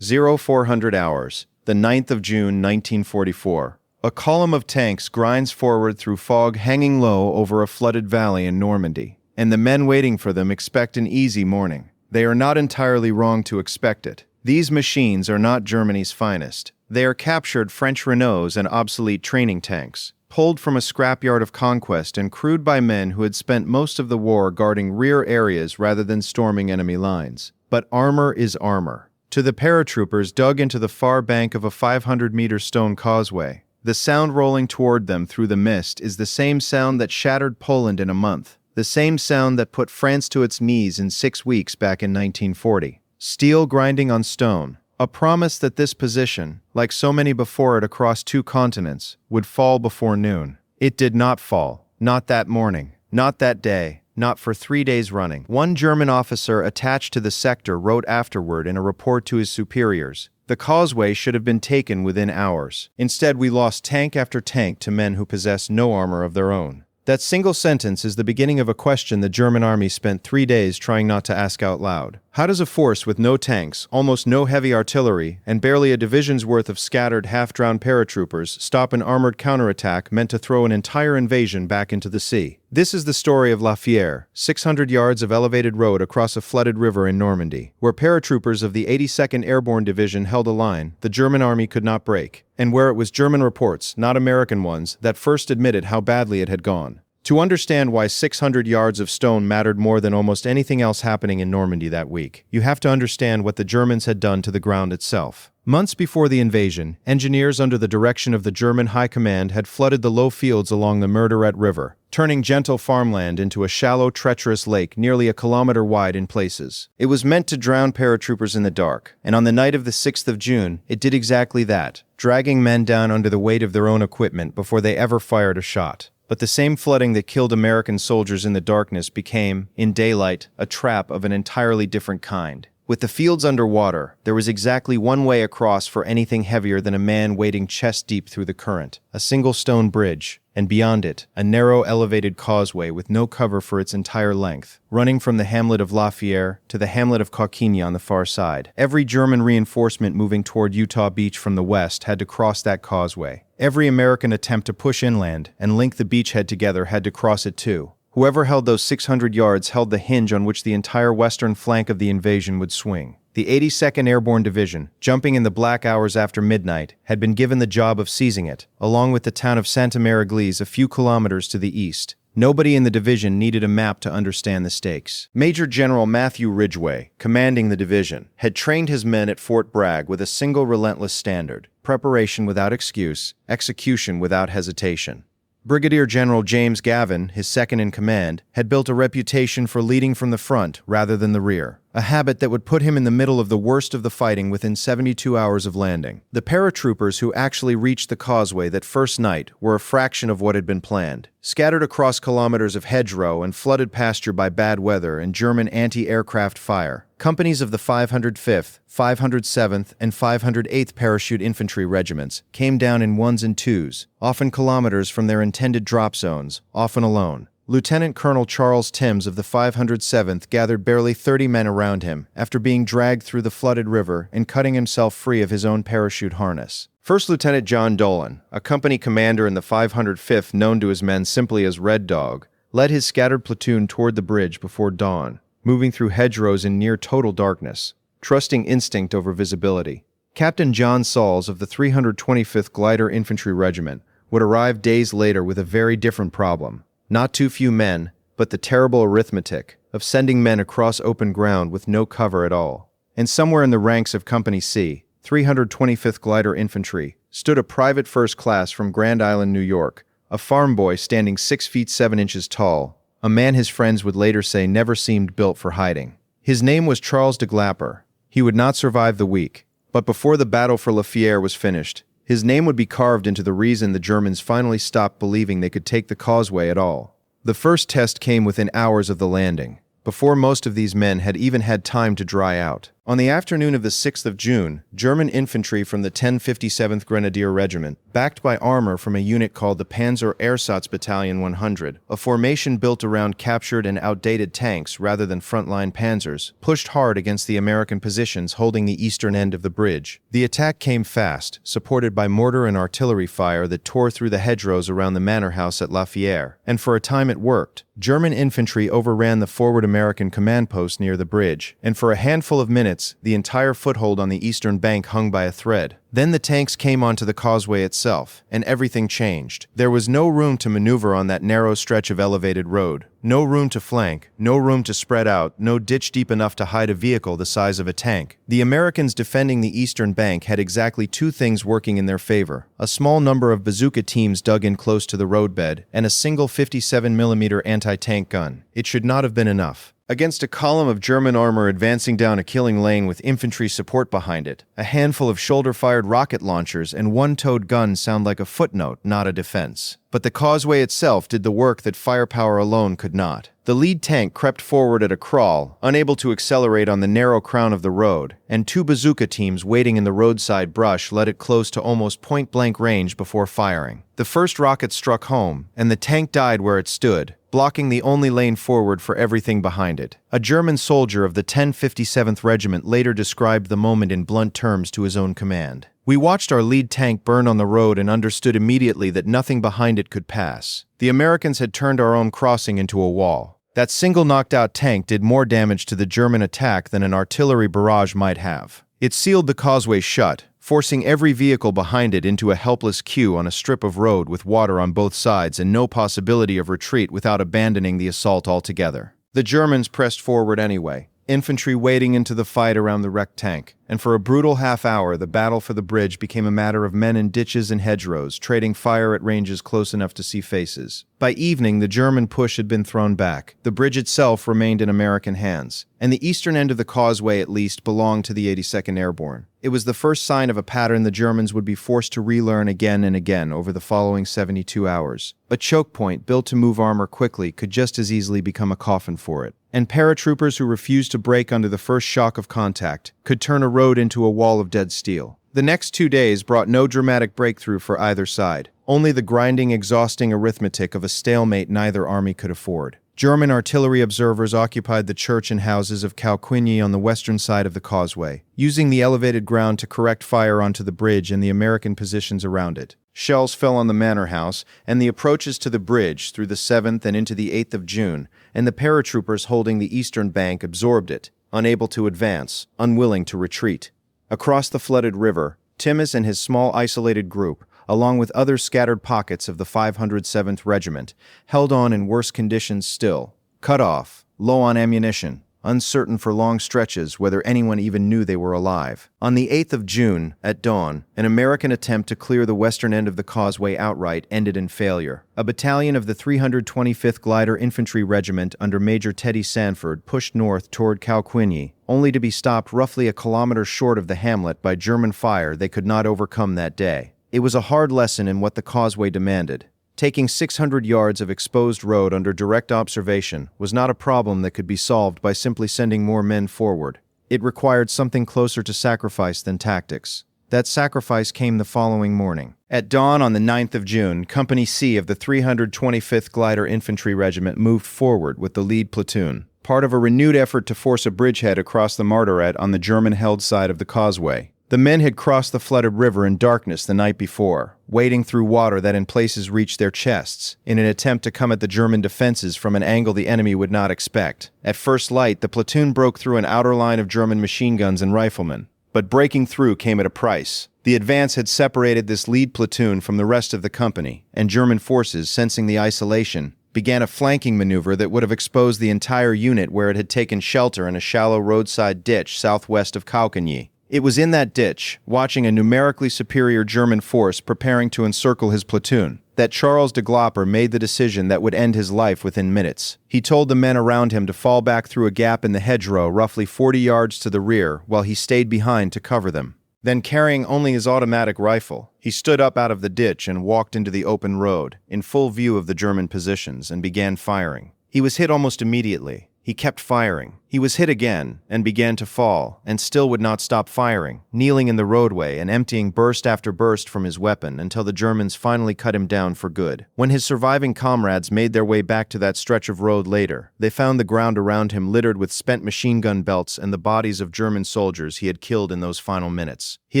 0400 hours, the 9th of June 1944. A column of tanks grinds forward through fog hanging low over a flooded valley in Normandy, and the men waiting for them expect an easy morning. They are not entirely wrong to expect it. These machines are not Germany's finest. They are captured French Renaults and obsolete training tanks, pulled from a scrapyard of conquest and crewed by men who had spent most of the war guarding rear areas rather than storming enemy lines. But armor is armor. To the paratroopers dug into the far bank of a 500-meter stone causeway, the sound rolling toward them through the mist is the same sound that shattered Poland in a month, the same sound that put France to its knees in 6 weeks back in 1940. Steel grinding on stone, a promise that this position, like so many before it across 2 continents, would fall before noon. It did not fall. Not that morning. Not that day. Not for 3 days running. One German officer attached to the sector wrote afterward in a report to his superiors, "The causeway should have been taken within hours. Instead, we lost tank after tank to men who possessed no armor of their own." That single sentence is the beginning of a question the German army spent 3 days trying not to ask out loud. How does a force with no tanks, almost no heavy artillery, and barely a division's worth of scattered, half-drowned paratroopers stop an armored counterattack meant to throw an entire invasion back into the sea? This is the story of Fière, 600 yards of elevated road across a flooded river in Normandy, where paratroopers of the 82nd Airborne Division held a line the German army could not break, and where it was German reports, not American ones, that first admitted how badly it had gone. To understand why 600 yards of stone mattered more than almost anything else happening in Normandy that week, you have to understand what the Germans had done to the ground itself. Months before the invasion, engineers under the direction of the German High Command had flooded the low fields along the Merderet River, turning gentle farmland into a shallow, treacherous lake nearly a kilometer wide in places. It was meant to drown paratroopers in the dark, and on the night of the 6th of June, it did exactly that, dragging men down under the weight of their own equipment before they ever fired a shot. But the same flooding that killed American soldiers in the darkness became, in daylight, a trap of an entirely different kind. With the fields underwater, there was exactly one way across for anything heavier than a man wading chest-deep through the current, a single stone bridge, and beyond it, a narrow elevated causeway with no cover for its entire length, running from the hamlet of Lafayette to the hamlet of Coquigny on the far side. Every German reinforcement moving toward Utah Beach from the west had to cross that causeway. Every American attempt to push inland and link the beachhead together had to cross it too. Whoever held those 600 yards held the hinge on which the entire western flank of the invasion would swing. The 82nd Airborne Division, jumping in the black hours after midnight, had been given the job of seizing it, along with the town of Santa Maria a few kilometers to the east. Nobody in the division needed a map to understand the stakes. Major General Matthew Ridgway, commanding the division, had trained his men at Fort Bragg with a single relentless standard: preparation without excuse, execution without hesitation. Brigadier General James Gavin, his second-in-command, had built a reputation for leading from the front rather than the rear, a habit that would put him in the middle of the worst of the fighting within 72 hours of landing. The paratroopers who actually reached the causeway that first night were a fraction of what had been planned. Scattered across kilometers of hedgerow and flooded pasture by bad weather and German anti-aircraft fire, companies of the 505th, 507th, and 508th Parachute Infantry Regiments came down in ones and twos, often kilometers from their intended drop zones, often alone. Lieutenant Colonel Charles Timms of the 507th gathered barely 30 men around him after being dragged through the flooded river and cutting himself free of his own parachute harness. First Lieutenant John Dolan, a company commander in the 505th known to his men simply as Red Dog, led his scattered platoon toward the bridge before dawn, moving through hedgerows in near total darkness, trusting instinct over visibility. Captain John Sauls of the 325th Glider Infantry Regiment would arrive days later with a very different problem. Not too few men, but the terrible arithmetic of sending men across open ground with no cover at all. And somewhere in the ranks of Company C, 325th Glider Infantry, stood a private first class from Grand Island, New York, a farm boy standing 6 feet 7 inches tall, a man his friends would later say never seemed built for hiding. His name was Charles DeGlopper. He would not survive the week, but before the battle for Lafayette was finished, his name would be carved into the reason the Germans finally stopped believing they could take the causeway at all. The first test came within hours of the landing, before most of these men had even had time to dry out. On the afternoon of the 6th of June, German infantry from the 1057th Grenadier Regiment, backed by armor from a unit called the Panzer Ersatz Battalion 100, a formation built around captured and outdated tanks rather than frontline panzers, pushed hard against the American positions holding the eastern end of the bridge. The attack came fast, supported by mortar and artillery fire that tore through the hedgerows around the manor house at Lafayette, and for a time it worked. German infantry overran the forward American command post near the bridge, and for a handful of minutes, the entire foothold on the eastern bank hung by a thread. Then the tanks came onto the causeway itself, and everything changed. There was no room to maneuver on that narrow stretch of elevated road. No room to flank, no room to spread out, no ditch deep enough to hide a vehicle the size of a tank. The Americans defending the eastern bank had exactly two things working in their favor: a small number of bazooka teams dug in close to the roadbed, and a single 57mm anti-tank gun. It should not have been enough. Against a column of German armor advancing down a killing lane with infantry support behind it, a handful of shoulder-fired rocket launchers and one-towed guns sound like a footnote, not a defense. But the causeway itself did the work that firepower alone could not. The lead tank crept forward at a crawl, unable to accelerate on the narrow crown of the road, and two bazooka teams waiting in the roadside brush led it close to almost point-blank range before firing. The first rocket struck home, and the tank died where it stood, blocking the only lane forward for everything behind it. A German soldier of the 1057th Regiment later described the moment in blunt terms to his own command. "We watched our lead tank burn on the road and understood immediately that nothing behind it could pass. The Americans had turned our own crossing into a wall. That single knocked-out tank did more damage to the German attack than an artillery barrage might have. It sealed the causeway shut, forcing every vehicle behind it into a helpless queue on a strip of road with water on both sides and no possibility of retreat without abandoning the assault altogether. The Germans pressed forward anyway, infantry wading into the fight around the wrecked tank, and for a brutal half hour the battle for the bridge became a matter of men in ditches and hedgerows, trading fire at ranges close enough to see faces. By evening, the German push had been thrown back. The bridge itself remained in American hands, and the eastern end of the causeway at least belonged to the 82nd Airborne. It was the first sign of a pattern the Germans would be forced to relearn again and again over the following 72 hours. A choke point built to move armor quickly could just as easily become a coffin for it, and paratroopers who refused to break under the first shock of contact could turn a road into a wall of dead steel. The next 2 days brought no dramatic breakthrough for either side, only the grinding, exhausting arithmetic of a stalemate neither army could afford. German artillery observers occupied the church and houses of Calquigny on the western side of the causeway, using the elevated ground to correct fire onto the bridge and the American positions around it. Shells fell on the manor house and the approaches to the bridge through the 7th and into the 8th of June, and the paratroopers holding the eastern bank absorbed it, unable to advance, unwilling to retreat. Across the flooded river, Timmis and his small isolated group, along with other scattered pockets of the 507th Regiment, held on in worse conditions still, cut off, low on ammunition, uncertain for long stretches whether anyone even knew they were alive. On the 8th of June, at dawn, an American attempt to clear the western end of the causeway outright ended in failure. A battalion of the 325th Glider Infantry Regiment under Major Teddy Sanford pushed north toward Calquigny, only to be stopped roughly a kilometer short of the hamlet by German fire they could not overcome that day. It was a hard lesson in what the causeway demanded. Taking 600 yards of exposed road under direct observation was not a problem that could be solved by simply sending more men forward. It required something closer to sacrifice than tactics. That sacrifice came the following morning. At dawn on the 9th of June, Company C of the 325th Glider Infantry Regiment moved forward with the lead platoon, part of a renewed effort to force a bridgehead across the Merderet on the German-held side of the causeway. The men had crossed the flooded river in darkness the night before, wading through water that in places reached their chests, in an attempt to come at the German defenses from an angle the enemy would not expect. At first light, the platoon broke through an outer line of German machine guns and riflemen. But breaking through came at a price. The advance had separated this lead platoon from the rest of the company, and German forces, sensing the isolation, began a flanking maneuver that would have exposed the entire unit where it had taken shelter in a shallow roadside ditch southwest of Calquigny. It was in that ditch, watching a numerically superior German force preparing to encircle his platoon, that Charles DeGlopper made the decision that would end his life within minutes. He told the men around him to fall back through a gap in the hedgerow roughly 40 yards to the rear while he stayed behind to cover them. Then, carrying only his automatic rifle, he stood up out of the ditch and walked into the open road, in full view of the German positions, and began firing. He was hit almost immediately. He kept firing, He was hit again, and began to fall, and still would not stop firing, kneeling in the roadway and emptying burst after burst from his weapon until the Germans finally cut him down for good. When his surviving comrades made their way back to that stretch of road later, they found the ground around him littered with spent machine gun belts and the bodies of German soldiers he had killed in those final minutes. He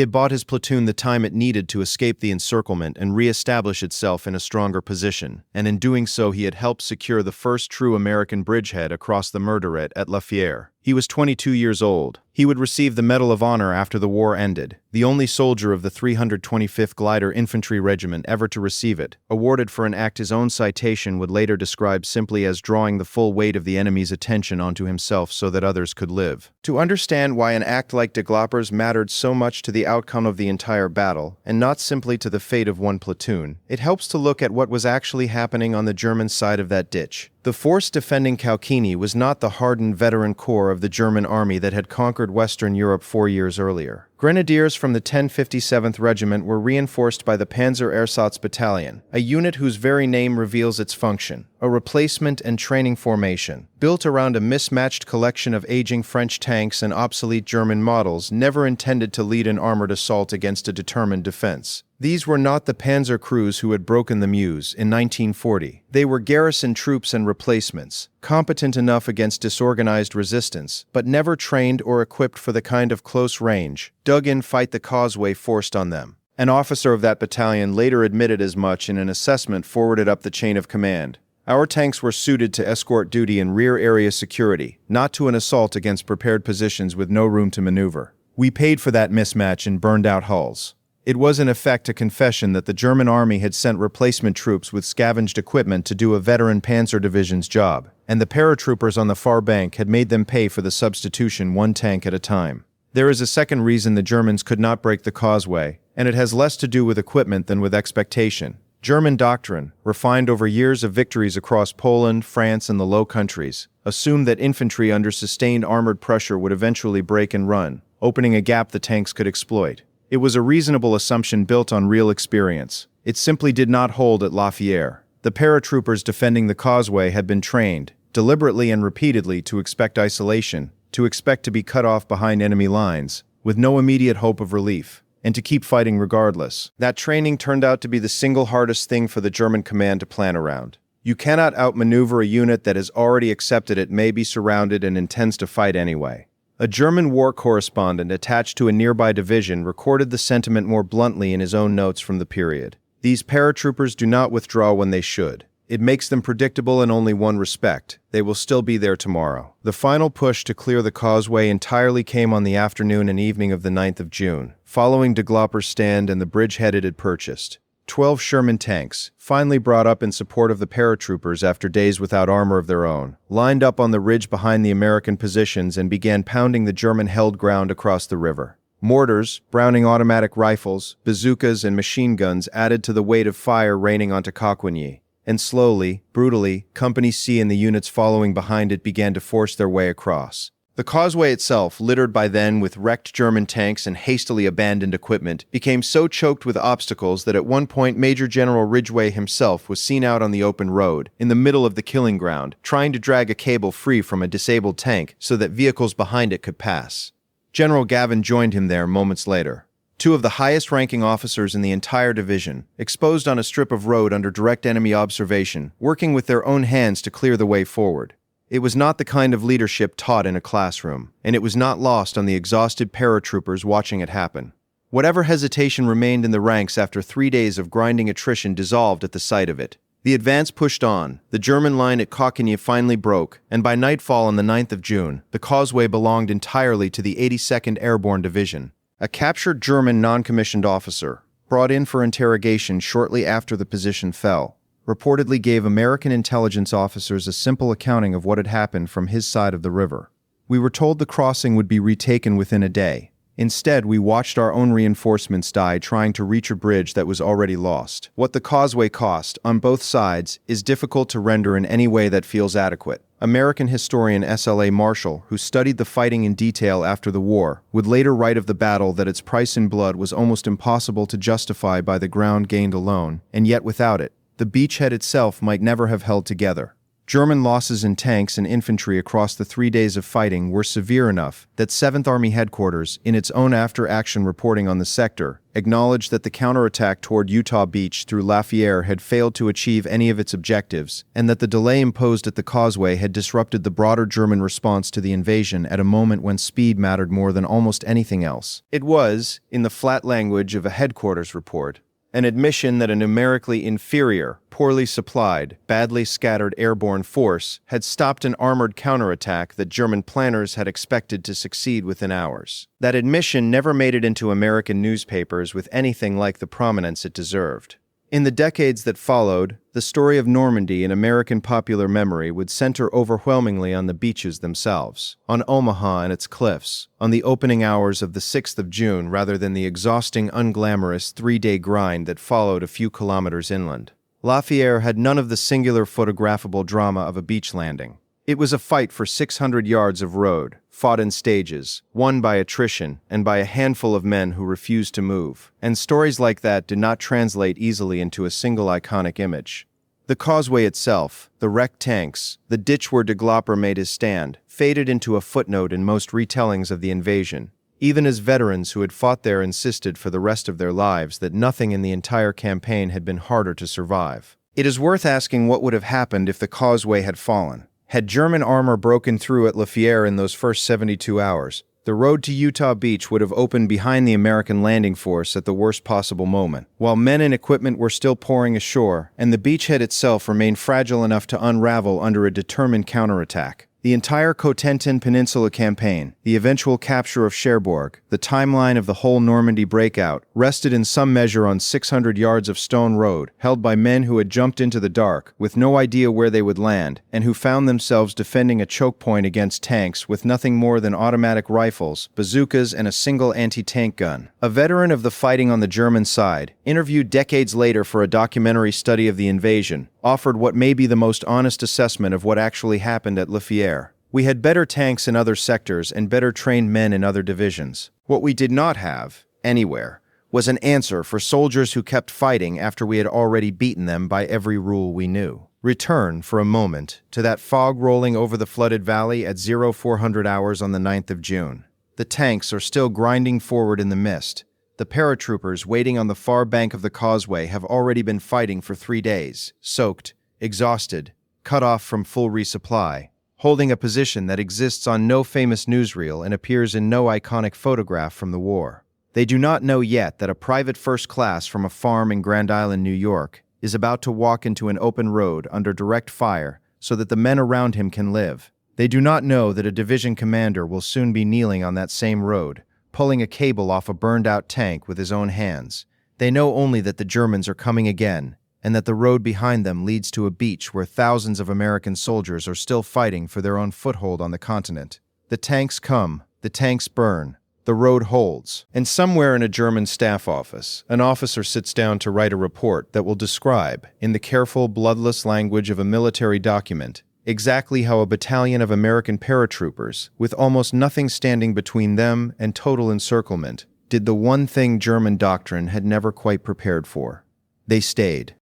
had bought his platoon the time it needed to escape the encirclement and re-establish itself in a stronger position, and in doing so he had helped secure the first true American bridgehead across the Merderet at Lafayette. He was 22 years old. He would receive the Medal of Honor after the war ended, the only soldier of the 325th Glider Infantry Regiment ever to receive it, awarded for an act his own citation would later describe simply as drawing the full weight of the enemy's attention onto himself so that others could live. To understand why an act like DeGlopper's mattered so much to the outcome of the entire battle, and not simply to the fate of one platoon, it helps to look at what was actually happening on the German side of that ditch. The force defending Kalkini was not the hardened veteran corps of the German army that had conquered Western Europe 4 years earlier. Grenadiers from the 1057th Regiment were reinforced by the Panzer Ersatz Battalion, a unit whose very name reveals its function, a replacement and training formation, built around a mismatched collection of aging French tanks and obsolete German models never intended to lead an armored assault against a determined defense. These were not the panzer crews who had broken the Meuse in 1940. They were garrison troops and replacements, competent enough against disorganized resistance, but never trained or equipped for the kind of close-range, dug-in fight the causeway forced on them. An officer of that battalion later admitted as much in an assessment forwarded up the chain of command. Our tanks were suited to escort duty and rear area security, not to an assault against prepared positions with no room to maneuver. We paid for that mismatch in burned-out hulls. It was in effect a confession that the German army had sent replacement troops with scavenged equipment to do a veteran Panzer Division's job, and the paratroopers on the far bank had made them pay for the substitution one tank at a time. There is a second reason the Germans could not break the causeway, and it has less to do with equipment than with expectation. German doctrine, refined over years of victories across Poland, France, and the Low Countries, assumed that infantry under sustained armored pressure would eventually break and run, opening a gap the tanks could exploit. It was a reasonable assumption built on real experience. It simply did not hold at Lafayette. The paratroopers defending the causeway had been trained, deliberately and repeatedly, to expect isolation, to expect to be cut off behind enemy lines, with no immediate hope of relief, and to keep fighting regardless. That training turned out to be the single hardest thing for the German command to plan around. You cannot outmaneuver a unit that has already accepted it may be surrounded and intends to fight anyway. A German war correspondent attached to a nearby division recorded the sentiment more bluntly in his own notes from the period. These paratroopers do not withdraw when they should. It makes them predictable in only one respect: they will still be there tomorrow. The final push to clear the causeway entirely came on the afternoon and evening of the 9th of June, following DeGlopper's stand and the bridgehead it had purchased. 12 Sherman tanks, finally brought up in support of the paratroopers after days without armor of their own, lined up on the ridge behind the American positions and began pounding the German-held ground across the river. Mortars, Browning automatic rifles, bazookas, and machine guns added to the weight of fire raining onto Coquigny, and slowly, brutally, Company C and the units following behind it began to force their way across. The causeway itself, littered by then with wrecked German tanks and hastily abandoned equipment, became so choked with obstacles that at one point Major General Ridgway himself was seen out on the open road, in the middle of the killing ground, trying to drag a cable free from a disabled tank so that vehicles behind it could pass. General Gavin joined him there moments later. Two of the highest-ranking officers in the entire division, exposed on a strip of road under direct enemy observation, working with their own hands to clear the way forward. It was not the kind of leadership taught in a classroom, and it was not lost on the exhausted paratroopers watching it happen. Whatever hesitation remained in the ranks after 3 days of grinding attrition dissolved at the sight of it. The advance pushed on, the German line at Coquigny finally broke, and by nightfall on the 9th of June, the causeway belonged entirely to the 82nd Airborne Division. A captured German non-commissioned officer, brought in for interrogation shortly after the position fell, reportedly gave American intelligence officers a simple accounting of what had happened from his side of the river. We were told the crossing would be retaken within a day. Instead, we watched our own reinforcements die trying to reach a bridge that was already lost. What the causeway cost, on both sides, is difficult to render in any way that feels adequate. American historian S.L.A. Marshall, who studied the fighting in detail after the war, would later write of the battle that its price in blood was almost impossible to justify by the ground gained alone, and yet without it, the beachhead itself might never have held together. German losses in tanks and infantry across the 3 days of fighting were severe enough that 7th Army Headquarters, in its own after-action reporting on the sector, acknowledged that the counterattack toward Utah Beach through Lafayette had failed to achieve any of its objectives, and that the delay imposed at the causeway had disrupted the broader German response to the invasion at a moment when speed mattered more than almost anything else. It was, in the flat language of a headquarters report, an admission that a numerically inferior, poorly supplied, badly scattered airborne force had stopped an armored counterattack that German planners had expected to succeed within hours. That admission never made it into American newspapers with anything like the prominence it deserved. In the decades that followed, the story of Normandy in American popular memory would center overwhelmingly on the beaches themselves, on Omaha and its cliffs, on the opening hours of the 6th of June rather than the exhausting, unglamorous 3-day grind that followed a few kilometers inland. Lafayette had none of the singular photographable drama of a beach landing. It was a fight for 600 yards of road, fought in stages, won by attrition, and by a handful of men who refused to move. And stories like that did not translate easily into a single iconic image. The causeway itself, the wrecked tanks, the ditch where DeGlopper made his stand, faded into a footnote in most retellings of the invasion, even as veterans who had fought there insisted for the rest of their lives that nothing in the entire campaign had been harder to survive. It is worth asking what would have happened if the causeway had fallen. Had German armor broken through at Lafayette in those first 72 hours, the road to Utah Beach would have opened behind the American landing force at the worst possible moment, while men and equipment were still pouring ashore, and the beachhead itself remained fragile enough to unravel under a determined counterattack. The entire Cotentin Peninsula campaign, the eventual capture of Cherbourg, the timeline of the whole Normandy breakout, rested in some measure on 600 yards of stone road, held by men who had jumped into the dark, with no idea where they would land, and who found themselves defending a choke point against tanks with nothing more than automatic rifles, bazookas, and a single anti-tank gun. A veteran of the fighting on the German side, interviewed decades later for a documentary study of the invasion, offered what may be the most honest assessment of what actually happened at Lafayette. We had better tanks in other sectors and better trained men in other divisions. What we did not have, anywhere, was an answer for soldiers who kept fighting after we had already beaten them by every rule we knew. Return, for a moment, to that fog rolling over the flooded valley at 0400 hours on the 9th of June. The tanks are still grinding forward in the mist. The paratroopers waiting on the far bank of the causeway have already been fighting for 3 days, soaked, exhausted, cut off from full resupply, holding a position that exists on no famous newsreel and appears in no iconic photograph from the war. They do not know yet that a private first class from a farm in Grand Island, New York, is about to walk into an open road under direct fire so that the men around him can live. They do not know that a division commander will soon be kneeling on that same road, pulling a cable off a burned-out tank with his own hands. They know only that the Germans are coming again, and that the road behind them leads to a beach where thousands of American soldiers are still fighting for their own foothold on the continent. The tanks come, the tanks burn, the road holds, and somewhere in a German staff office, an officer sits down to write a report that will describe, in the careful, bloodless language of a military document, exactly how a battalion of American paratroopers, with almost nothing standing between them and total encirclement, did the one thing German doctrine had never quite prepared for. They stayed.